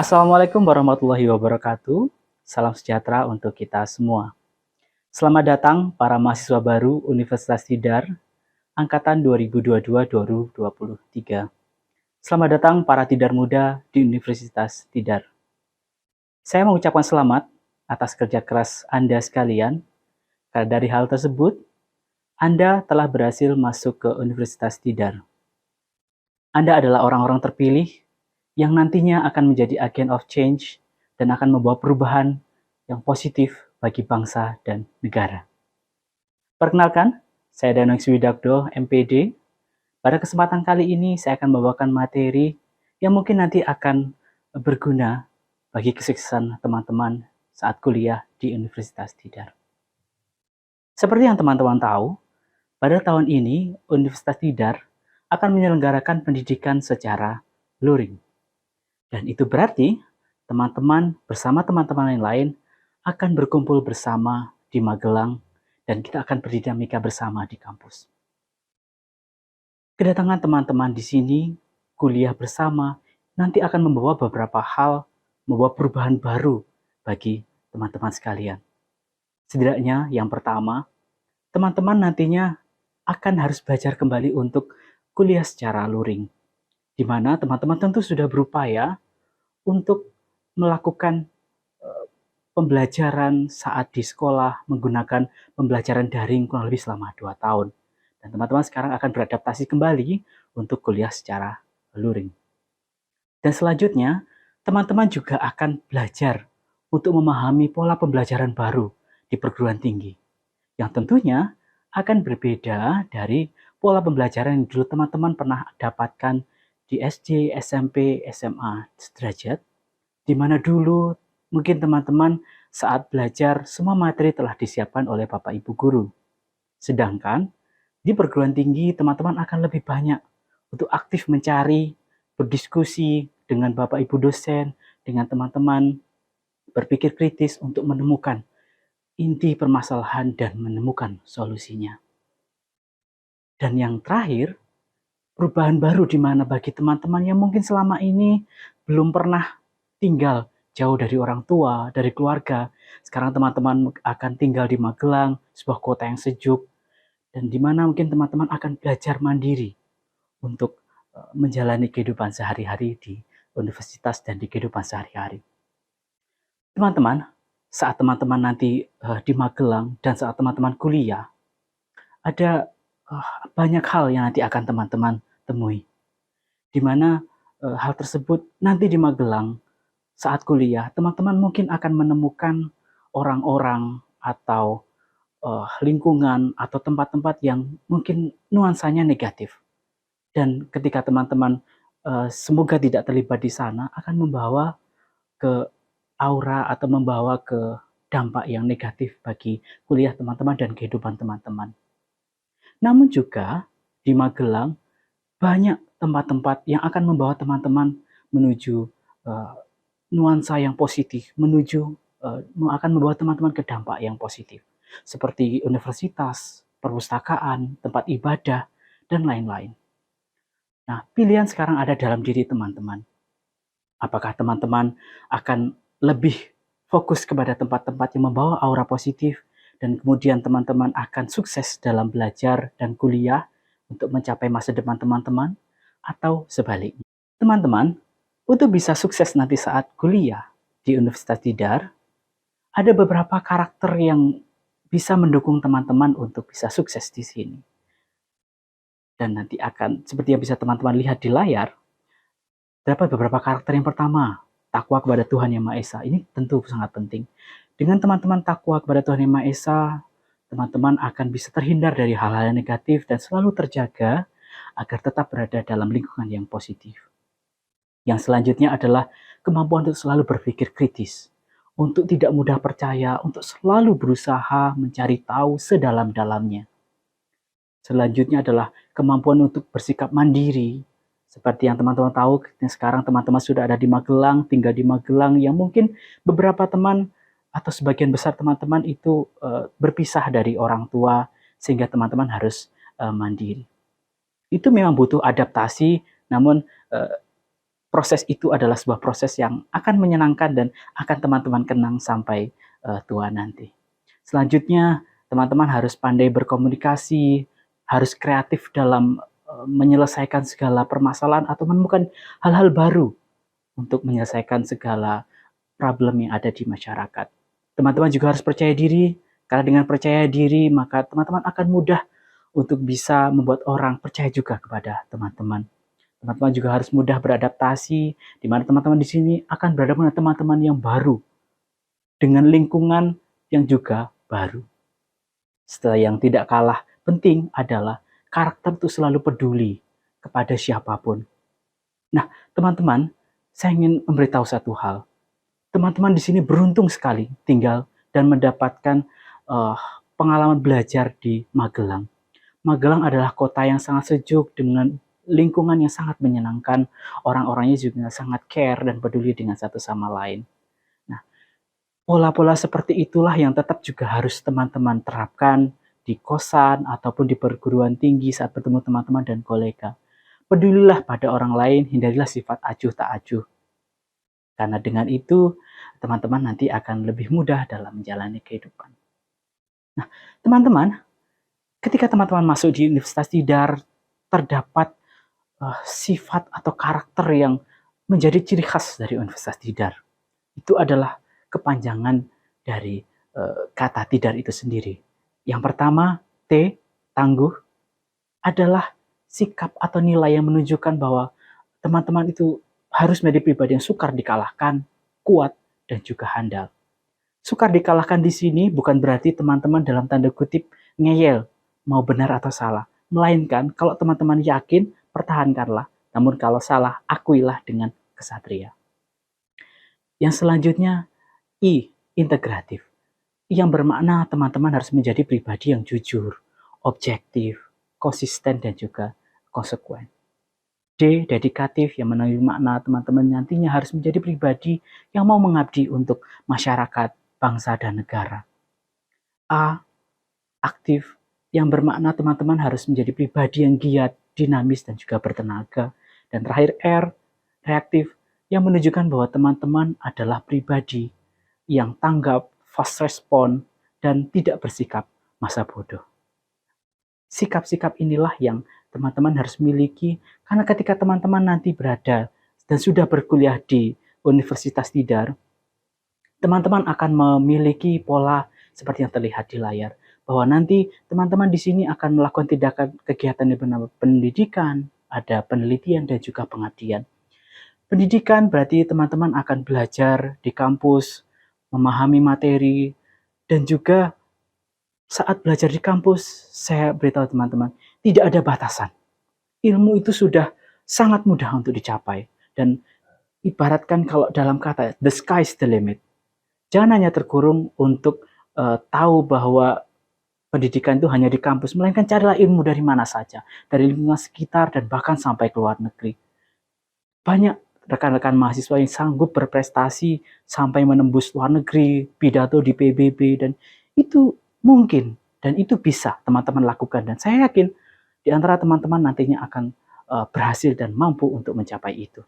Assalamualaikum warahmatullahi wabarakatuh. Salam sejahtera untuk kita semua. Selamat datang para mahasiswa baru Universitas Tidar angkatan 2022-2023. Selamat datang para Tidar muda di Universitas Tidar. Saya mengucapkan selamat atas kerja keras Anda sekalian. Karena dari hal tersebut, Anda telah berhasil masuk ke Universitas Tidar. Anda adalah orang-orang terpilih yang nantinya akan menjadi agen of change dan akan membawa perubahan yang positif bagi bangsa dan negara. Perkenalkan, saya Danang Swidakdo, MPD. Pada kesempatan kali ini saya akan membawakan materi yang mungkin nanti akan berguna bagi kesuksesan teman-teman saat kuliah di Universitas Tidar. Seperti yang teman-teman tahu, pada tahun ini Universitas Tidar akan menyelenggarakan pendidikan secara luring. Dan itu berarti teman-teman bersama teman-teman yang lain akan berkumpul bersama di Magelang dan kita akan berdinamika bersama di kampus. Kedatangan teman-teman di sini, kuliah bersama, nanti akan membawa beberapa hal, membawa perubahan baru bagi teman-teman sekalian. Setidaknya yang pertama, teman-teman nantinya akan harus belajar kembali untuk kuliah secara luring, di mana teman-teman tentu sudah berupaya untuk melakukan pembelajaran saat di sekolah menggunakan pembelajaran daring kurang lebih selama 2 tahun. Dan teman-teman sekarang akan beradaptasi kembali untuk kuliah secara luring. Dan selanjutnya, teman-teman juga akan belajar untuk memahami pola pembelajaran baru di perguruan tinggi, yang tentunya akan berbeda dari pola pembelajaran yang dulu teman-teman pernah dapatkan di SD, SMP, SMA sederajat, di mana dulu mungkin teman-teman saat belajar semua materi telah disiapkan oleh Bapak Ibu guru. Sedangkan di perguruan tinggi teman-teman akan lebih banyak untuk aktif mencari, berdiskusi dengan Bapak Ibu dosen, dengan teman-teman, berpikir kritis untuk menemukan inti permasalahan dan menemukan solusinya. Dan yang terakhir, perubahan baru di mana bagi teman-teman yang mungkin selama ini belum pernah tinggal jauh dari orang tua, dari keluarga. Sekarang teman-teman akan tinggal di Magelang, sebuah kota yang sejuk, dan di mana mungkin teman-teman akan belajar mandiri untuk menjalani kehidupan sehari-hari di universitas dan di kehidupan sehari-hari. Teman-teman, saat teman-teman nanti di Magelang dan saat teman-teman kuliah, ada banyak hal yang nanti akan teman-teman temui. Di mana hal tersebut nanti di Magelang saat kuliah, teman-teman mungkin akan menemukan orang-orang atau lingkungan atau tempat-tempat yang mungkin nuansanya negatif. Dan ketika teman-teman semoga tidak terlibat di sana, akan membawa ke aura atau membawa ke dampak yang negatif bagi kuliah teman-teman dan kehidupan teman-teman. Namun juga di Magelang banyak tempat-tempat yang akan membawa teman-teman menuju nuansa yang positif, akan membawa teman-teman ke dampak yang positif. Seperti universitas, perpustakaan, tempat ibadah, dan lain-lain. Nah, pilihan sekarang ada dalam diri teman-teman. Apakah teman-teman akan lebih fokus kepada tempat-tempat yang membawa aura positif, dan kemudian teman-teman akan sukses dalam belajar dan kuliah untuk mencapai masa depan teman-teman, atau sebaliknya. Teman-teman, untuk bisa sukses nanti saat kuliah di Universitas Tidar, ada beberapa karakter yang bisa mendukung teman-teman untuk bisa sukses di sini. Dan nanti akan, seperti yang bisa teman-teman lihat di layar, terdapat beberapa karakter. Yang pertama, takwa kepada Tuhan Yang Maha Esa. Ini tentu sangat penting. Dengan teman-teman takwa kepada Tuhan Yang Maha Esa, teman-teman akan bisa terhindar dari hal-hal yang negatif dan selalu terjaga agar tetap berada dalam lingkungan yang positif. Yang selanjutnya adalah kemampuan untuk selalu berpikir kritis, untuk tidak mudah percaya, untuk selalu berusaha mencari tahu sedalam-dalamnya. Selanjutnya adalah kemampuan untuk bersikap mandiri. Seperti yang teman-teman tahu, sekarang teman-teman sudah ada di Magelang, tinggal di Magelang, yang mungkin beberapa teman atau sebagian besar teman-teman itu berpisah dari orang tua, sehingga teman-teman harus mandiri. Itu memang butuh adaptasi, namun proses itu adalah sebuah proses yang akan menyenangkan dan akan teman-teman kenang sampai tua nanti. Selanjutnya, teman-teman harus pandai berkomunikasi, harus kreatif dalam menyelesaikan segala permasalahan atau menemukan hal-hal baru untuk menyelesaikan segala problem yang ada di masyarakat. Teman-teman juga harus percaya diri, karena dengan percaya diri maka teman-teman akan mudah untuk bisa membuat orang percaya juga kepada teman-teman. Teman-teman juga harus mudah beradaptasi, di mana teman-teman di sini akan berhadapan dengan teman-teman yang baru, dengan lingkungan yang juga baru. Setelah yang tidak kalah penting adalah karakter itu selalu peduli kepada siapapun. Nah, teman-teman, saya ingin memberitahu satu hal. Teman-teman di sini beruntung sekali tinggal dan mendapatkan pengalaman belajar di Magelang. Magelang adalah kota yang sangat sejuk dengan lingkungan yang sangat menyenangkan, orang-orangnya juga sangat care dan peduli dengan satu sama lain. Nah, pola-pola seperti itulah yang tetap juga harus teman-teman terapkan di kosan ataupun di perguruan tinggi saat bertemu teman-teman dan kolega. Pedulilah pada orang lain, hindarilah sifat acuh tak acuh. Karena dengan itu, teman-teman nanti akan lebih mudah dalam menjalani kehidupan. Nah, teman-teman, ketika teman-teman masuk di Universitas Tidar, terdapat sifat atau karakter yang menjadi ciri khas dari Universitas Tidar. Itu adalah kepanjangan dari kata Tidar itu sendiri. Yang pertama, T, tangguh, adalah sikap atau nilai yang menunjukkan bahwa teman-teman itu harus menjadi pribadi yang sukar dikalahkan, kuat, dan juga handal. Sukar dikalahkan di sini bukan berarti teman-teman dalam tanda kutip ngeyel, mau benar atau salah. Melainkan kalau teman-teman yakin, pertahankanlah. Namun kalau salah, akuilah dengan kesatria. Yang selanjutnya, I, integratif. Yang bermakna teman-teman harus menjadi pribadi yang jujur, objektif, konsisten, dan juga konsekuen. D, dedikatif, yang menanggung makna teman-teman nantinya harus menjadi pribadi yang mau mengabdi untuk masyarakat, bangsa, dan negara. A, aktif, yang bermakna teman-teman harus menjadi pribadi yang giat, dinamis, dan juga bertenaga. Dan terakhir R, reaktif, yang menunjukkan bahwa teman-teman adalah pribadi yang tanggap, fast respon, dan tidak bersikap masa bodoh. Sikap-sikap inilah yang teman-teman harus miliki, karena ketika teman-teman nanti berada dan sudah berkuliah di Universitas Tidar, teman-teman akan memiliki pola seperti yang terlihat di layar, bahwa nanti teman-teman di sini akan melakukan tindakan kegiatan yang bernama pendidikan, ada penelitian, dan juga pengabdian. Pendidikan berarti teman-teman akan belajar di kampus, memahami materi, dan juga saat belajar di kampus, saya beritahu teman-teman, tidak ada batasan. Ilmu itu sudah sangat mudah untuk dicapai. Dan ibaratkan kalau dalam kata, the sky is the limit. Jangan hanya terkurung untuk tahu bahwa pendidikan itu hanya di kampus, melainkan carilah ilmu dari mana saja. Dari lingkungan sekitar dan bahkan sampai ke luar negeri. Banyak rekan-rekan mahasiswa yang sanggup berprestasi sampai menembus luar negeri, pidato di PBB, dan itu mungkin dan itu bisa teman-teman lakukan, dan saya yakin di antara teman-teman nantinya akan berhasil dan mampu untuk mencapai itu.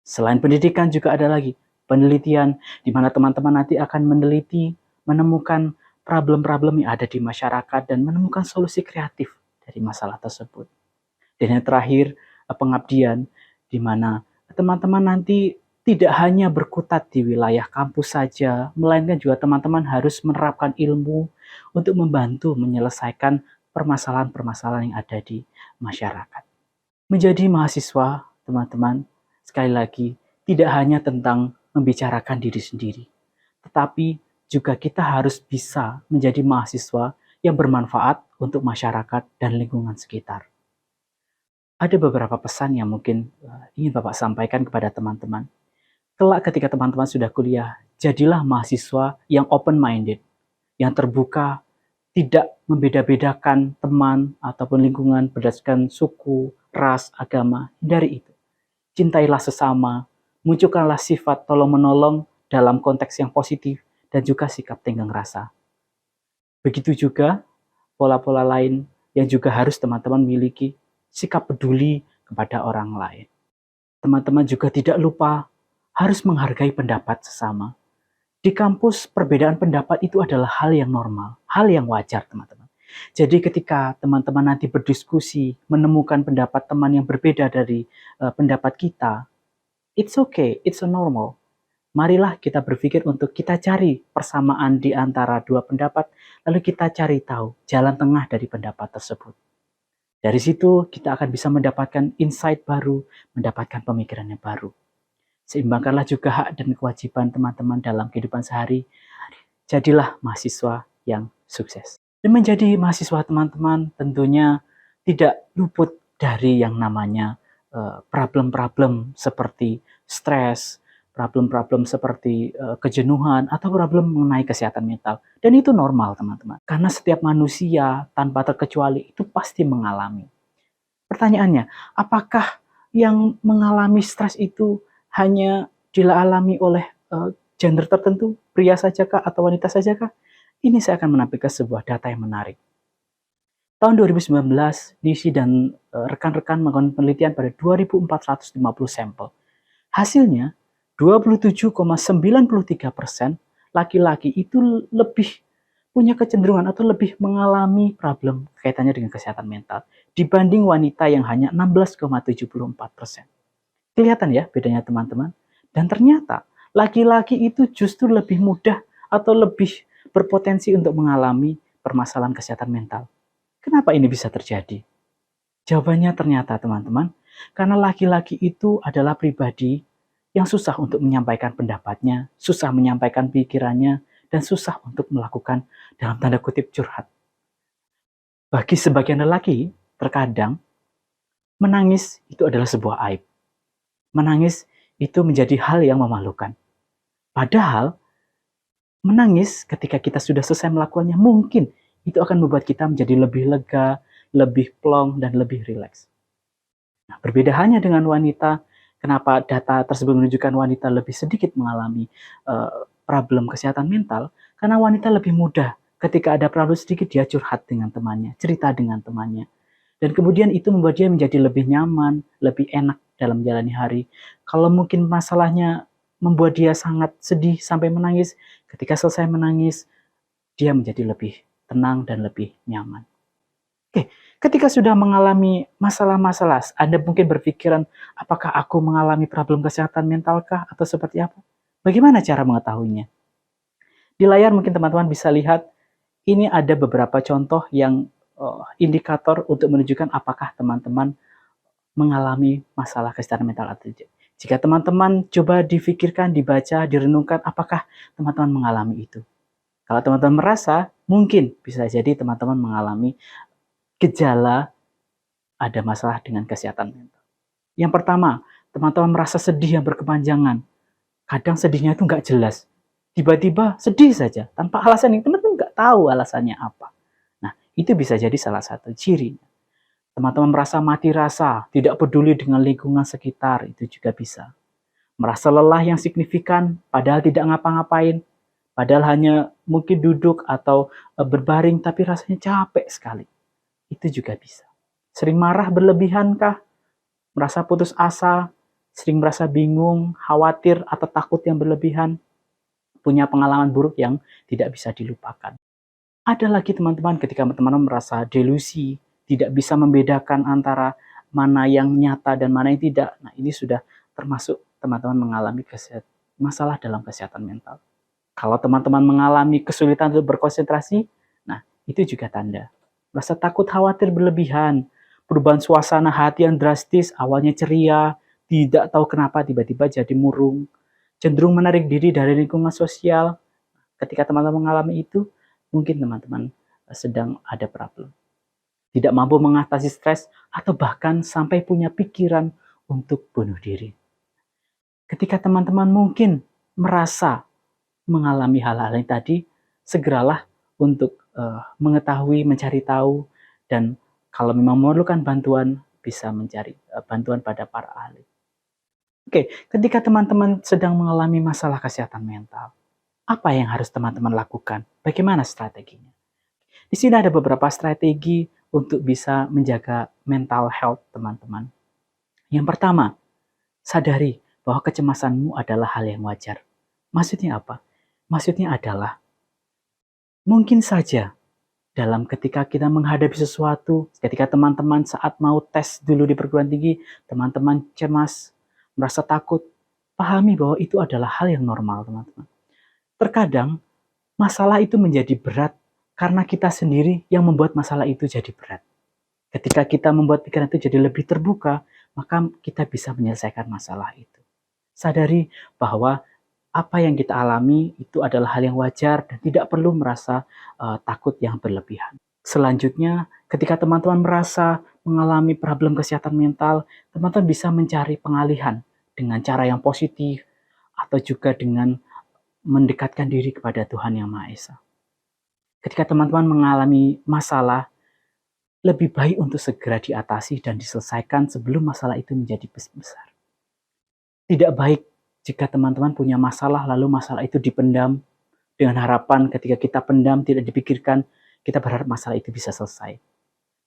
Selain pendidikan juga ada lagi penelitian, di mana teman-teman nanti akan meneliti, menemukan problem-problem yang ada di masyarakat dan menemukan solusi kreatif dari masalah tersebut. Dan yang terakhir, pengabdian, di mana teman-teman nanti tidak hanya berkutat di wilayah kampus saja, melainkan juga teman-teman harus menerapkan ilmu untuk membantu menyelesaikan permasalahan-permasalahan yang ada di masyarakat. Menjadi mahasiswa, teman-teman, sekali lagi, tidak hanya tentang membicarakan diri sendiri, tetapi juga kita harus bisa menjadi mahasiswa yang bermanfaat untuk masyarakat dan lingkungan sekitar. Ada beberapa pesan yang mungkin ingin Bapak sampaikan kepada teman-teman. Kelak ketika teman-teman sudah kuliah, jadilah mahasiswa yang open-minded, yang terbuka, tidak membeda-bedakan teman ataupun lingkungan berdasarkan suku, ras, agama. Hindari itu. Cintailah sesama, munculkanlah sifat tolong-menolong dalam konteks yang positif, dan juga sikap tenggang rasa. Begitu juga pola-pola lain yang juga harus teman-teman miliki, sikap peduli kepada orang lain. Teman-teman juga tidak lupa harus menghargai pendapat sesama. Di kampus, perbedaan pendapat itu adalah hal yang normal, hal yang wajar, teman-teman. Jadi ketika teman-teman nanti berdiskusi, menemukan pendapat teman yang berbeda dari pendapat kita, it's okay, it's a normal. Marilah kita berpikir untuk kita cari persamaan di antara dua pendapat, lalu kita cari tahu jalan tengah dari pendapat tersebut. Dari situ kita akan bisa mendapatkan insight baru, mendapatkan pemikiran yang baru. Seimbangkanlah juga hak dan kewajiban teman-teman dalam kehidupan sehari. Jadilah mahasiswa yang sukses. Dan menjadi mahasiswa teman-teman tentunya tidak luput dari yang namanya problem-problem seperti stres, problem-problem seperti kejenuhan, atau problem mengenai kesehatan mental. Dan itu normal teman-teman. Karena setiap manusia tanpa terkecuali itu pasti mengalami. Pertanyaannya, apakah yang mengalami stres itu hanya dialami oleh gender tertentu, pria sajakah atau wanita sajakah? Ini saya akan menampilkan sebuah data yang menarik. Tahun 2019, Nishi dan rekan-rekan melakukan penelitian pada 2.450 sampel. Hasilnya, 27,93% laki-laki itu lebih punya kecenderungan atau lebih mengalami problem kaitannya dengan kesehatan mental dibanding wanita yang hanya 16,74%. Kelihatan ya bedanya teman-teman? Dan ternyata laki-laki itu justru lebih mudah atau lebih berpotensi untuk mengalami permasalahan kesehatan mental. Kenapa ini bisa terjadi? Jawabannya ternyata teman-teman, karena laki-laki itu adalah pribadi yang susah untuk menyampaikan pendapatnya, susah menyampaikan pikirannya, dan susah untuk melakukan dalam tanda kutip curhat. Bagi sebagian lelaki, terkadang menangis itu adalah sebuah aib. Menangis itu menjadi hal yang memalukan. Padahal, menangis ketika kita sudah selesai melakukannya, mungkin itu akan membuat kita menjadi lebih lega, lebih plong, dan lebih rileks. Nah, berbeda halnya dengan wanita, kenapa data tersebut menunjukkan wanita lebih sedikit mengalami problem kesehatan mental, karena wanita lebih mudah ketika ada problem sedikit dia curhat dengan temannya, cerita dengan temannya. Dan kemudian itu membuat dia menjadi lebih nyaman, lebih enak dalam menjalani hari. Kalau mungkin masalahnya membuat dia sangat sedih sampai menangis, ketika selesai menangis, dia menjadi lebih tenang dan lebih nyaman. Oke, ketika sudah mengalami masalah-masalah, Anda mungkin berpikiran, apakah aku mengalami problem kesehatan mentalkah atau seperti apa? Bagaimana cara mengetahuinya? Di layar mungkin teman-teman bisa lihat, ini ada beberapa contoh yang indikator untuk menunjukkan apakah teman-teman mengalami masalah kesehatan mental atau tidak. Jika teman-teman coba difikirkan, dibaca, direnungkan, apakah teman-teman mengalami itu? Kalau teman-teman merasa, mungkin bisa jadi teman-teman mengalami gejala ada masalah dengan kesehatan mental. Yang pertama, teman-teman merasa sedih yang berkepanjangan. Kadang sedihnya itu nggak jelas. Tiba-tiba sedih saja, tanpa alasan yang teman-teman nggak tahu alasannya apa. Nah, itu bisa jadi salah satu ciri. Teman-teman merasa mati rasa, tidak peduli dengan lingkungan sekitar, itu juga bisa. Merasa lelah yang signifikan, padahal tidak ngapa-ngapain, padahal hanya mungkin duduk atau berbaring, tapi rasanya capek sekali. Itu juga bisa. Sering marah berlebihankah? Merasa putus asa, sering merasa bingung, khawatir, atau takut yang berlebihan, punya pengalaman buruk yang tidak bisa dilupakan. Ada lagi teman-teman ketika teman-teman merasa delusi, tidak bisa membedakan antara mana yang nyata dan mana yang tidak. Nah, ini sudah termasuk teman-teman mengalami masalah dalam kesehatan mental. Kalau teman-teman mengalami kesulitan untuk berkonsentrasi, nah itu juga tanda. Merasa takut, khawatir berlebihan, perubahan suasana hati yang drastis, awalnya ceria, tidak tahu kenapa tiba-tiba jadi murung, cenderung menarik diri dari lingkungan sosial. Ketika teman-teman mengalami itu, mungkin teman-teman sedang ada problem. Tidak mampu mengatasi stres, atau bahkan sampai punya pikiran untuk bunuh diri. Ketika teman-teman mungkin merasa mengalami hal-hal yang tadi, segeralah untuk mengetahui, mencari tahu, dan kalau memang memerlukan bantuan, bisa mencari bantuan pada para ahli. Oke, ketika teman-teman sedang mengalami masalah kesehatan mental, apa yang harus teman-teman lakukan? Bagaimana strateginya? Di sini ada beberapa strategi untuk bisa menjaga mental health teman-teman. Yang pertama, Sadari bahwa kecemasanmu adalah hal yang wajar. Maksudnya apa? Maksudnya adalah mungkin saja dalam ketika kita menghadapi sesuatu, ketika teman-teman saat mau tes dulu di perguruan tinggi, teman-teman cemas, merasa takut, pahami bahwa itu adalah hal yang normal, teman-teman. Terkadang masalah itu menjadi berat karena kita sendiri yang membuat masalah itu jadi berat. Ketika kita membuat pikiran itu jadi lebih terbuka, maka kita bisa menyelesaikan masalah itu. Sadari bahwa apa yang kita alami itu adalah hal yang wajar dan tidak perlu merasa takut yang berlebihan. Selanjutnya, ketika teman-teman merasa mengalami problem kesehatan mental, teman-teman bisa mencari pengalihan dengan cara yang positif atau juga dengan mendekatkan diri kepada Tuhan Yang Maha Esa. Ketika teman-teman mengalami masalah, lebih baik untuk segera diatasi dan diselesaikan sebelum masalah itu menjadi besar. Tidak baik jika teman-teman punya masalah lalu masalah itu dipendam dengan harapan ketika kita pendam tidak dipikirkan, kita berharap masalah itu bisa selesai.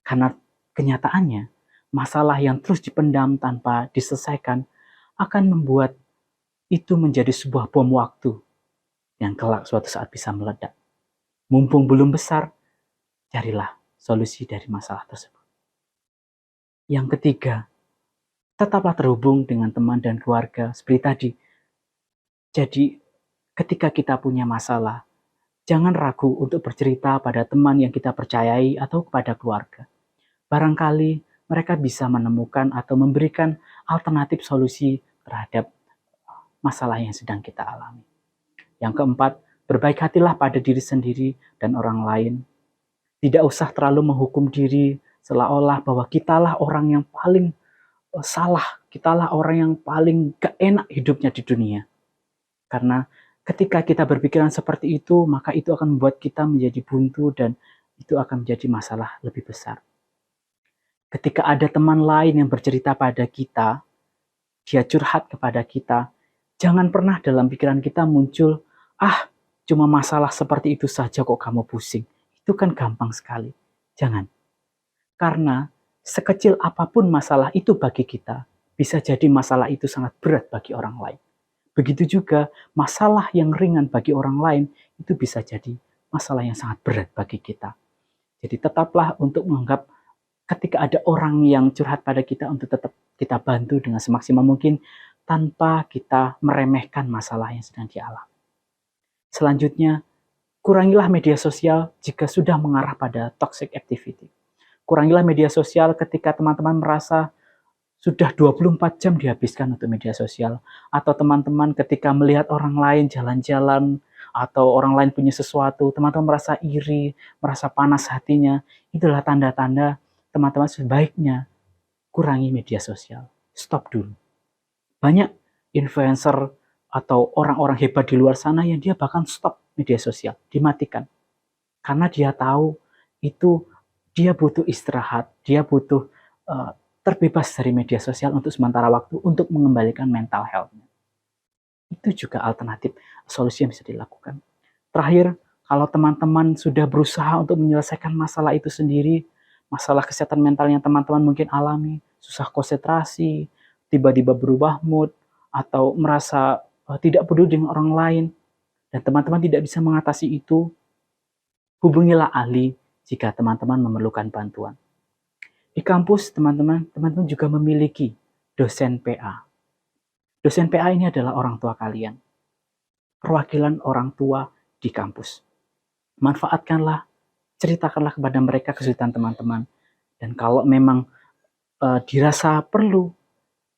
Karena kenyataannya, masalah yang terus dipendam tanpa diselesaikan akan membuat itu menjadi sebuah bom waktu yang kelak suatu saat bisa meledak. Mumpung belum besar, carilah solusi dari masalah tersebut. Yang ketiga, tetaplah terhubung dengan teman dan keluarga seperti tadi. Jadi, ketika kita punya masalah, jangan ragu untuk bercerita pada teman yang kita percayai atau kepada keluarga. Barangkali mereka bisa menemukan atau memberikan alternatif solusi terhadap masalah yang sedang kita alami. Yang keempat, berbaik hatilah pada diri sendiri dan orang lain. Tidak usah terlalu menghukum diri seolah-olah bahwa kitalah orang yang paling salah, kitalah orang yang paling gak enak hidupnya di dunia. Karena ketika kita berpikiran seperti itu, maka itu akan membuat kita menjadi buntu dan itu akan menjadi masalah lebih besar. Ketika ada teman lain yang bercerita pada kita, dia curhat kepada kita, jangan pernah dalam pikiran kita muncul, cuma masalah seperti itu saja kok kamu pusing. Itu kan gampang sekali. Jangan. Karena sekecil apapun masalah itu bagi kita, bisa jadi masalah itu sangat berat bagi orang lain. Begitu juga masalah yang ringan bagi orang lain, itu bisa jadi masalah yang sangat berat bagi kita. Jadi tetaplah untuk menganggap ketika ada orang yang curhat pada kita untuk tetap kita bantu dengan semaksimal mungkin tanpa kita meremehkan masalah yang sedang dialami. Selanjutnya, kurangilah media sosial jika sudah mengarah pada toxic activity. Kurangilah media sosial ketika teman-teman merasa sudah 24 jam dihabiskan untuk media sosial. Atau teman-teman ketika melihat orang lain jalan-jalan, atau orang lain punya sesuatu, teman-teman merasa iri, merasa panas hatinya. Itulah tanda-tanda teman-teman sebaiknya kurangi media sosial. Stop dulu. Banyak influencer atau orang-orang hebat di luar sana yang dia bahkan stop media sosial, dimatikan. Karena dia tahu itu dia butuh istirahat, dia butuh terbebas dari media sosial untuk sementara waktu untuk mengembalikan mental health-nya. Itu juga alternatif solusi yang bisa dilakukan. Terakhir, kalau teman-teman sudah berusaha untuk menyelesaikan masalah itu sendiri, masalah kesehatan mental yang teman-teman mungkin alami, susah konsentrasi, tiba-tiba berubah mood, atau merasa tidak peduli dengan orang lain, dan teman-teman tidak bisa mengatasi itu, hubungilah ahli jika teman-teman memerlukan bantuan. Di kampus, teman-teman juga memiliki dosen PA. Dosen PA ini adalah orang tua kalian. Perwakilan orang tua di kampus. Manfaatkanlah, ceritakanlah kepada mereka kesulitan teman-teman. Dan kalau memang dirasa perlu,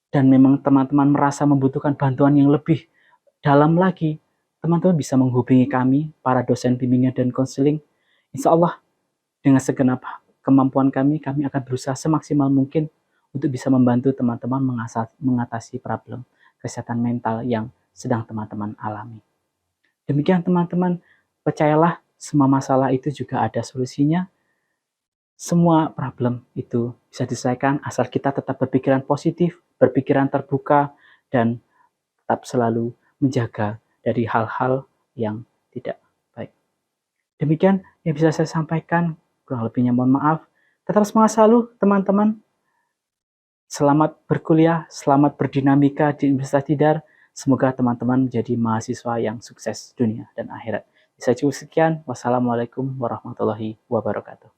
dan memang teman-teman merasa membutuhkan bantuan yang lebih dalam lagi, teman-teman bisa menghubungi kami, para dosen bimbingan dan konseling. Insya Allah, dengan segenap kemampuan kami akan berusaha semaksimal mungkin untuk bisa membantu teman-teman mengatasi problem kesehatan mental yang sedang teman-teman alami. Demikian teman-teman, percayalah semua masalah itu juga ada solusinya. Semua problem itu bisa diselesaikan asal kita tetap berpikiran positif, berpikiran terbuka, dan tetap selalu menjaga dari hal-hal yang tidak baik. Demikian yang bisa saya sampaikan. Kurang lebihnya mohon maaf. Tetap semangat selalu teman-teman. Selamat berkuliah, selamat berdinamika di Universitas Tidar. Semoga teman-teman menjadi mahasiswa yang sukses dunia dan akhirat. Saya cukup sekian. Wassalamualaikum warahmatullahi wabarakatuh.